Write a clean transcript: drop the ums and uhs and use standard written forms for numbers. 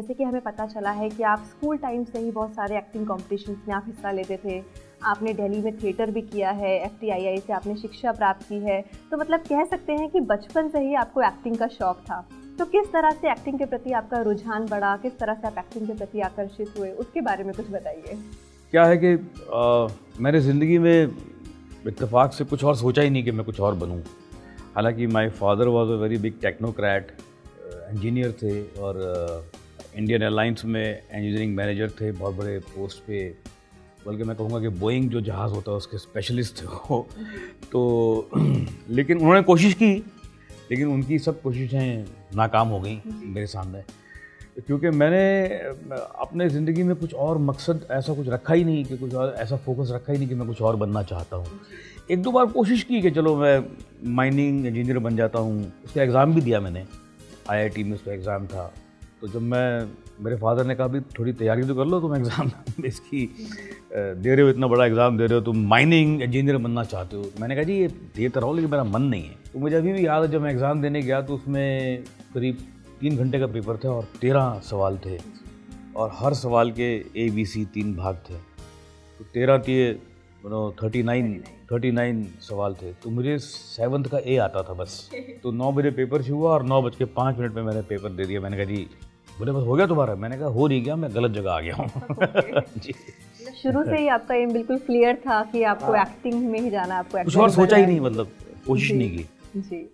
जैसे कि हमें पता चला है कि आप स्कूल टाइम से ही बहुत सारे एक्टिंग कॉम्पिटिशन्स में आप हिस्सा लेते थे। आपने दिल्ली में थिएटर भी किया है, एफटीआईआई से आपने शिक्षा प्राप्त की है। तो मतलब कह सकते हैं कि बचपन से ही आपको एक्टिंग का शौक था। तो किस तरह से एक्टिंग के प्रति आपका रुझान बढ़ा, किस तरह से आप एक्टिंग के प्रति आकर्षित हुए, उसके बारे में कुछ बताइए। क्या है कि मैंने ज़िंदगी में इत्तेफाक से कुछ और सोचा ही नहीं कि मैं कुछ और बनूं। हालांकि my father was a very big technocrat, engineer थे और इंडियन एयरलाइंस में इंजीनियरिंग मैनेजर थे, बहुत बड़े पोस्ट पे। बल्कि मैं कहूँगा कि बोइंग जो जहाज़ होता है उसके स्पेशलिस्ट थे वो। तो लेकिन उन्होंने कोशिश की, लेकिन उनकी सब कोशिशें नाकाम हो गई मेरे सामने, क्योंकि मैंने अपने ज़िंदगी में कुछ और मकसद ऐसा कुछ रखा ही नहीं, कि कुछ और ऐसा फोकस रखा ही नहीं कि मैं कुछ और बनना चाहता हूँ। एक दो बार कोशिश की कि चलो मैं माइनिंग इंजीनियर बन जाता हूँ, उसका एग्ज़ाम भी दिया मैंने, आईआईटी में उसका एग्ज़ाम था। तो जब मेरे फादर ने कहा भी थोड़ी तैयारी तो कर लो, तुम एग्ज़ाम इसकी दे रहे हो, इतना बड़ा एग्ज़ाम दे रहे हो, तुम माइनिंग इंजीनियर बनना चाहते हो। मैंने कहा जी ये दे तो रहा हूँ, लेकिन मेरा मन नहीं है। तो मुझे अभी भी याद है जब मैं एग्ज़ाम देने गया तो उसमें करीब 3 घंटे का पेपर था और 13 सवाल थे, और हर सवाल के ABC 3 भाग थे। तो 13 के 39 सवाल थे। तो मुझे 7th का A आता था बस। तो 9 बजे पेपर शुरू हुआ और 9:05 में मैंने पेपर दे दिया। मैंने कहा जी, बोले बस हो गया तुम्हारा? मैंने कहा हो नहीं गया, मैं गलत जगह आ गया हूँ। जी। शुरू से ही आपका एम बिल्कुल क्लियर था कि आपको एक्टिंग में ही जाना है, आपको कुछ और एक्टर सोचा ही बनना है। नहीं, मतलब कोशिश जी, नहीं की। जी।